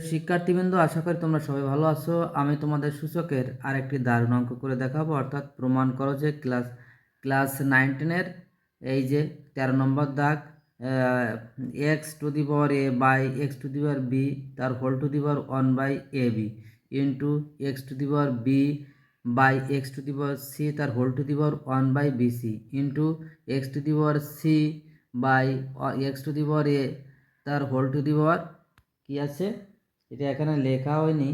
শিক্ষার্থীবৃন্দ, আশা করি তোমরা সবাই ভালো আছো। আমি তোমাদের সূচকের আরেকটি দারুণ অঙ্ক করে দেখাবো, অর্থাৎ প্রমাণ করো যে ক্লাস 9-10 এই যে 13 নম্বর দাগ, X to the power A by X to the power B তার whole to the power 1 by A B into X to the power B by X to the power C তার whole to the power 1 by B C into X to the power C by X to the power A তার whole to the পাওয়ার কী আছে, এটা এখানে লেখা হয়নি,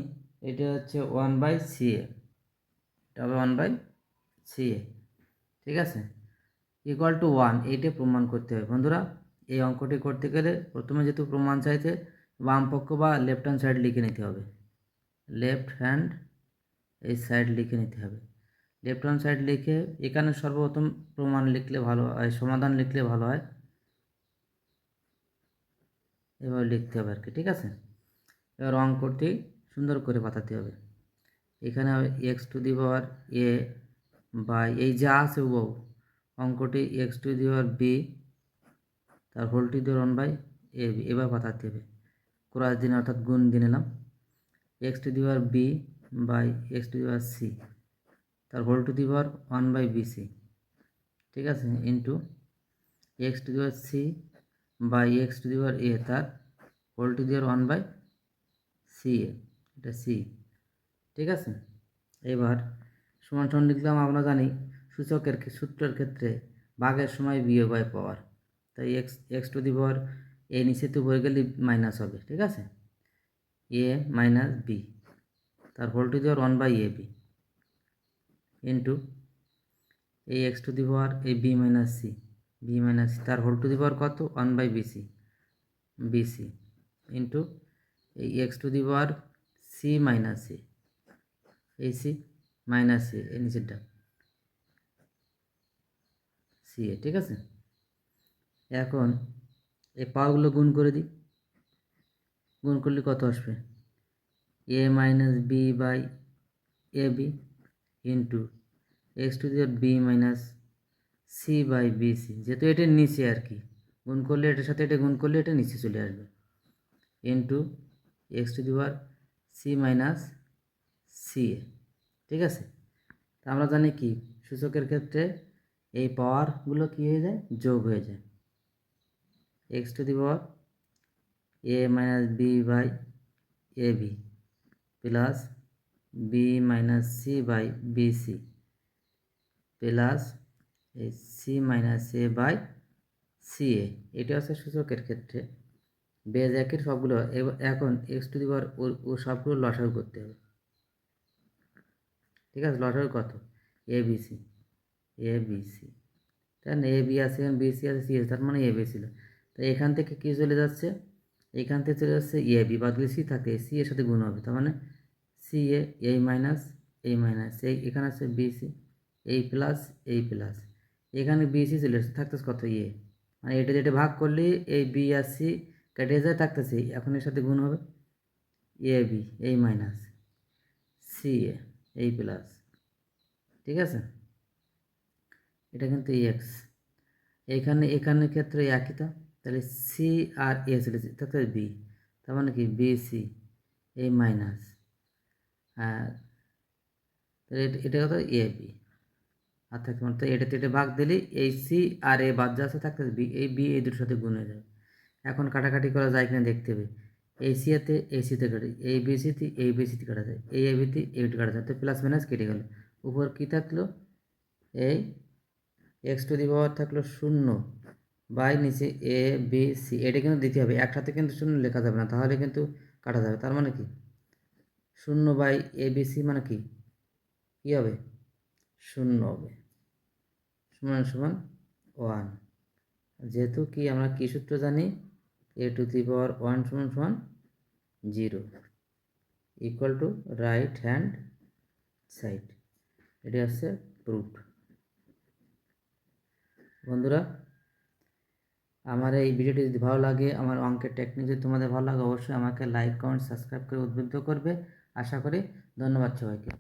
এটা হচ্ছে 1 by C A, এটা হবে 1 বাই সি এ, ঠিক আছে, ইকুয়াল টু 1। এইটা প্রমাণ করতে হবে বন্ধুরা। এই অঙ্কটি করতে গেলে প্রথমে যেহেতু প্রমাণ চাইতে বাম পক্ষ বা লেফট হ্যান্ড সাইড লিখে নিতে হবে, লেফট হ্যান্ড এই সাইড লিখে নিতে হবে। লেফট হ্যান্ড সাইড লিখে এখানে সর্বপ্রথম প্রমাণ লিখলে ভালো হয়, সমাধান লিখলে ভালো হয়, এভাবে লিখতে হবে আর কি, ঠিক আছে। এবার অঙ্কটি সুন্দর করে বাতাতে হবে। এখানে হবে X to the power A by এই যা আছে বউ অঙ্কটি X to the power B তার whole to the power 1 by A B, এবার বাতাতে হবে ক্রস দিন অর্থাৎ গুণ দিয়ে নিলাম। X to the power B by X to the power C তার whole to the power 1 by B C, ঠিক আছে, into X to the power C by X to the power A তার whole to the power 1 by C A, এটা C, ঠিক আছে। এবার সমান সমান লিখলাম। আমরা জানি সূচকের সূত্রের ক্ষেত্রে ভাগের সময় বিয়োগ হয় পাওয়ার, তাই এক্স টু দি পাওয়ার এ নিচে তো বয়ে গেলে মাইনাস হবে, ঠিক আছে, এ মাইনাস বি তার whole to the power 1 by A B into এই এক্স টু দি পাওয়ার এই বি মাইনাস সি তার হোল টু দি পাওয়ার কত 1 বাই বিসি ইন্টু এই x to the power C minus c এই C minus c এই নিচেরটা C A, ঠিক আছে। এখন এই পাওয়ারগুলো গুণ করে দিই, গুণ করলে কত আসবে A minus B by A B into X to the power B minus C by B C, যেহেতু এটার নিচে আর কি, গুণ করলে এটার সাথে এটা গুণ করলে এটা নিচে চলে আসবে into X to the power C minus C A, ঠিক আছে। তা আমরা জানি কি সূচকের ক্ষেত্রে এই পাওয়ারগুলো কী হয়ে যায়, যোগ হয়ে যায়। X to the power A minus B by A B plus B minus C by B C plus এই C minus A by C A, এটা হচ্ছে সূচকের ক্ষেত্রে বেজ একের সবগুলো। এখন এক্স টু দি পাওয়ার ও সবগুলো লসাগু করতে হবে, ঠিক আছে। লসাগু কত এ বি সি তাই না, এ বি আছে বি সি আছে সি আছে, তার মানে এ বি ছিল। তাই এখান থেকে কী চলে যাচ্ছে, এখান থেকে চলে যাচ্ছে এ বি, বাদ দিয়ে সি থাকে, সি এর সাথে গুণ হবে, তার মানে সি এ এই মাইনাস এই এখানে আছে বি সি এই প্লাস এখানে বি সি চলে আসছে, থাকতেছে কত এ, মানে এটা যেটা ভাগ করলে এই বি আর সি কেটে যায়, থাকতেছে এখন এর সাথে গুণ হবে এ বি এই মাইনাস সি এ এই প্লাস, ঠিক আছে। এটা কিন্তু এক্স, এখানে ক্ষেত্রে একই, তাহলে সি আর এ চলেছে, তাহলে বি, তার মানে কি বি সি এই মাইনাস, আর তাহলে এটা কত এ বি, আর থাকতে মানে তো এটাতে এটা ভাগ দিলে এই সি আর এ বাদ যা আছে থাকতে বি, এই বি এই দুটোর সাথে গুণ হয়ে যাবে। এখন কাটাকাটি করা যায় কিনা দেখতে হবে, এই সিতে এই সিতে কাটে, এই বিসিতে এই বিসিতে কাটা যায়, এই এবিতে এইটি কাটা যায়, তো প্লাস মাইনাস কেটে গেল, উপর কী থাকলো এই এক্স টু দি পাওয়ার থাকলো 0 বাই নিচে এ বি সি, এটা কিন্তু দিতে হবে, একসাথে কিন্তু 0 লেখা যাবে না, তাহলে কিন্তু কাটা যাবে। তার মানে কি 0 বাই এ বি সি মানে কি কী হবে 0 হবে, সমান সমান 1, যেহেতু কি আমরা কী সূত্র জানি এ টু দি পাওয়ার 1 সমান সমান 0 equal to right hand side, এটি হচ্ছে প্রুফ। বন্ধুরা, আমার এই ভিডিওটি যদি ভালো লাগে, আমার অঙ্কের টেকনিক যদি তোমাদের ভালো লাগে, অবশ্যই আমাকে লাইক কমেন্ট সাবস্ক্রাইব করে উদ্বুদ্ধ করবে। আশা করি। ধন্যবাদ সবাইকে।